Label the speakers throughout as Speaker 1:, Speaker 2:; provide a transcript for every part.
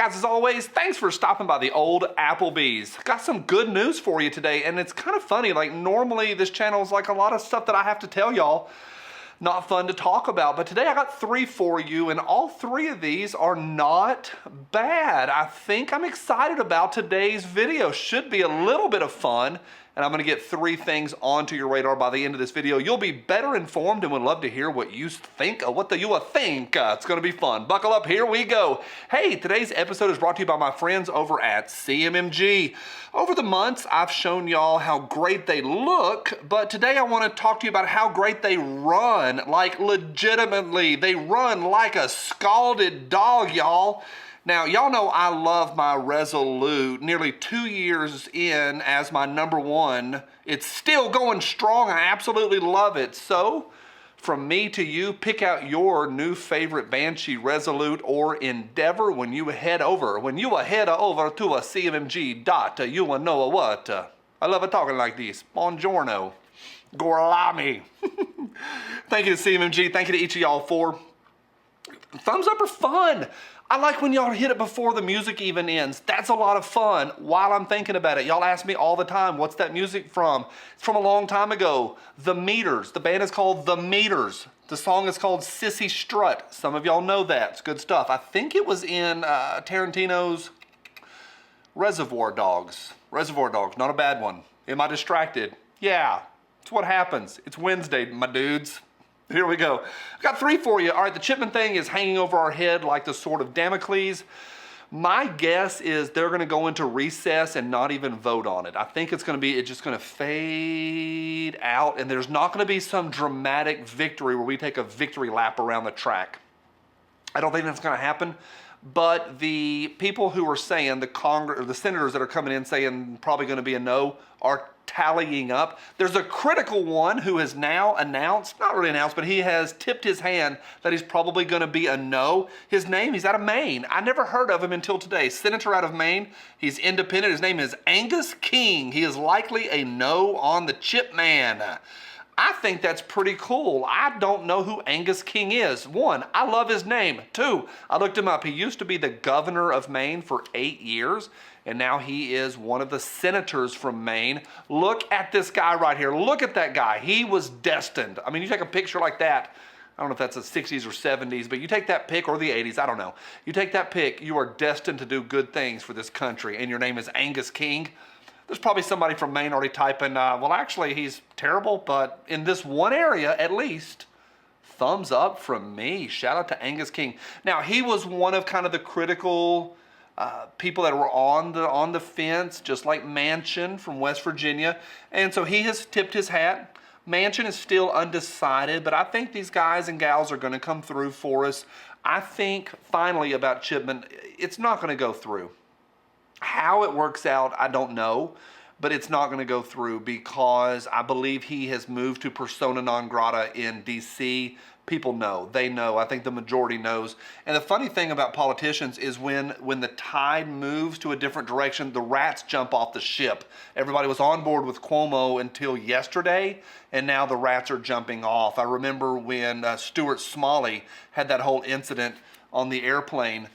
Speaker 1: guys, as always, thanks for stopping by the old Applebee's. Got some good news for you today, and it's kind of funny. Like, normally this channel is like a lot of stuff that I have to tell y'all. Not fun to talk about, but today I got 3 for you, and all 3 of these are not bad. I think I'm excited about today's video. Should be a little bit of fun, and I'm gonna get 3 things onto your radar by the end of this video. You'll be better informed and would love to hear what you think. It's gonna be fun. Buckle up, here we go. Hey, today's episode is brought to you by my friends over at CMMG. Over the months, I've shown y'all how great they look, but today I wanna talk to you about how great they run. Like, legitimately, they run like a scalded dog, y'all. Now, y'all know I love my Resolute. Nearly 2 years in as my #1. It's still going strong. I absolutely love it. So, from me to you, pick out your new favorite Banshee, Resolute, or Endeavor when you head over to a CMMG you will know what. I love it talking like this. Buongiorno. Gorlami. Thank you to CMMG. Thank you to each of y'all for thumbs up are fun. I like when y'all hit it before the music even ends. That's a lot of fun while I'm thinking about it. Y'all ask me all the time, what's that music from? It's from a long time ago. The Meters. The band is called The Meters. The song is called Sissy Strut. Some of y'all know that. It's good stuff. I think it was in Tarantino's Reservoir Dogs. Reservoir Dogs, not a bad one. Am I distracted? Yeah, it's what happens. It's Wednesday, my dudes. Here we go. I got 3 for you. All right, the Chipman thing is hanging over our head like the sword of Damocles. My guess is they're gonna go into recess and not even vote on it. I think it's just gonna fade out, and there's not gonna be some dramatic victory where we take a victory lap around the track. I don't think that's gonna happen. But the people who are saying, the senators that are coming in saying probably gonna be a no, are tallying up. There's a critical one who has now announced, not really announced, but he has tipped his hand that he's probably gonna be a no. His name, he's out of Maine. I never heard of him until today. Senator out of Maine. He's independent. His name is Angus King. He is likely a no on the Chipman. I think that's pretty cool. I don't know who Angus King is. 1, I love his name. 2, I looked him up. He used to be the governor of Maine for 8 years, and now he is one of the senators from Maine. Look at this guy right here. Look at that guy. He was destined. I mean, you take a picture like that, I don't know if that's the 60s or 70s, but you take that pic, or the 80s, I don't know. You take that pic, you are destined to do good things for this country, and your name is Angus King. There's probably somebody from Maine already typing, well, actually, he's terrible, but in this one area, at least, thumbs up from me. Shout out to Angus King. Now, he was one of kind of the critical people that were on the fence, just like Manchin from West Virginia, and so he has tipped his hat. Manchin is still undecided, but I think these guys and gals are going to come through for us. I think, finally, about Chipman, it's not going to go through. How it works out, I don't know, but it's not going to go through because I believe he has moved to persona non grata in D.C. People know. They know. I think the majority knows. And the funny thing about politicians is when the tide moves to a different direction, the rats jump off the ship. Everybody was on board with Cuomo until yesterday, and now the rats are jumping off. I remember when Stuart Smalley had that whole incident on the airplane,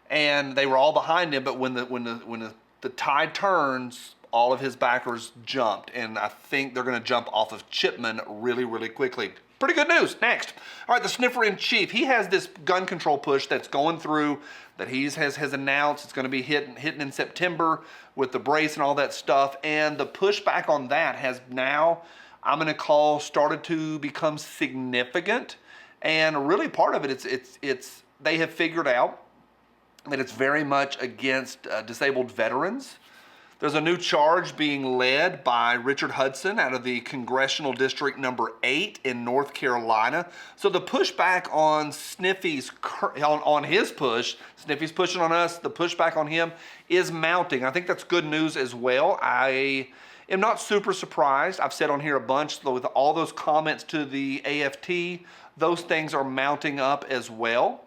Speaker 1: and they were all behind him, but when the tide turns, all of his backers jumped, and I think they're going to jump off of Chipman really, really quickly. Pretty good news. Next. All right, the sniffer-in-chief. He has this gun control push that's going through that he has announced. It's going to be hitting in September with the brace and all that stuff, and the pushback on that has now, I'm going to call, started to become significant, and really part of it, it's they have figured out that it's very much against disabled veterans. There's a new charge being led by Richard Hudson out of the Congressional District number 8 in North Carolina. So the pushback on Sniffy's, on his push, Sniffy's pushing on us, the pushback on him is mounting. I think that's good news as well. I am not super surprised. I've said on here a bunch, with all those comments to the AFT, those things are mounting up as well.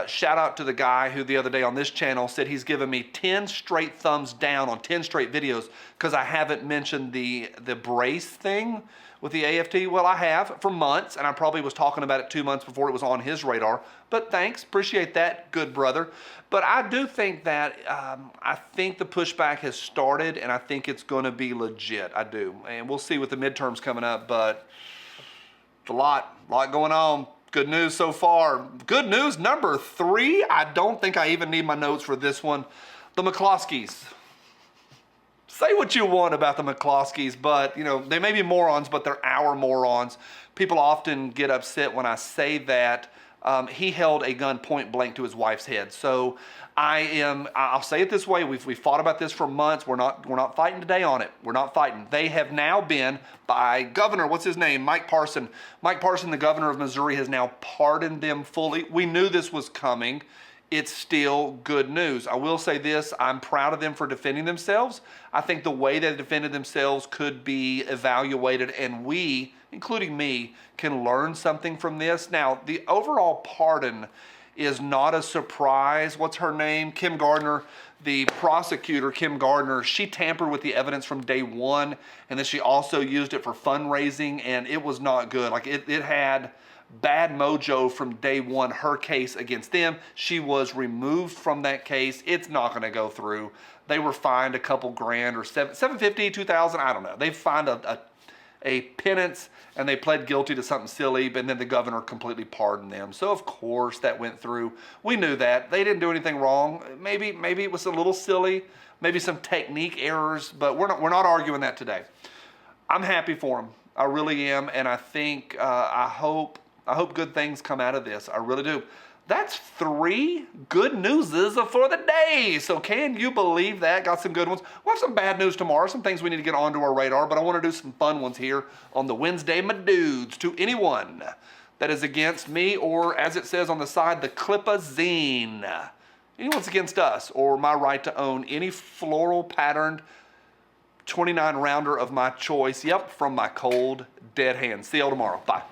Speaker 1: Shout out to the guy who the other day on this channel said he's given me 10 straight thumbs down on 10 straight videos because I haven't mentioned the brace thing with the AFT. Well, I have for months, and I probably was talking about it 2 months before it was on his radar. But thanks, appreciate that, good brother. But I do think that, I think the pushback has started, and I think it's going to be legit. I do. And we'll see with the midterms coming up, but it's a lot going on. Good news so far. Good news number 3. I don't think I even need my notes for this one. The McCloskeys. Say what you want about the McCloskeys, but you know, they may be morons, but they're our morons. People often get upset when I say that. He held a gun point blank to his wife's head. So I'll say it this way, we've fought about this for months. We're not fighting today on it. We're not fighting. They have now been by Governor, what's his name? Mike Parson. Mike Parson, the governor of Missouri, has now pardoned them fully. We knew this was coming. It's still good news. I will say this, I'm proud of them for defending themselves. I think the way they defended themselves could be evaluated, and we, including me, can learn something from this. Now, the overall pardon is not a surprise. What's her name? Kim Gardner, the prosecutor, Kim Gardner, she tampered with the evidence from day one, and then she also used it for fundraising, and it was not good. Like it had bad mojo from day one, her case against them. She was removed from that case. It's not going to go through. They were fined a couple grand or $750, $2,000, I don't know. They fined a penance, and they pled guilty to something silly, but then the governor completely pardoned them. So of course that went through. We knew that. They didn't do anything wrong. Maybe it was a little silly, maybe some technique errors, but we're not arguing that today. I'm happy for them. I really am, and I think, I hope good things come out of this. I really do. That's 3 good newses for the day. So can you believe that? Got some good ones. We'll have some bad news tomorrow, some things we need to get onto our radar, but I want to do some fun ones here on the Wednesday, my dudes. To anyone that is against me, or as it says on the side, the Clip-A-Zine. Anyone's against us or my right to own any floral patterned 29 rounder of my choice. Yep, from my cold, dead hands. See y'all tomorrow. Bye.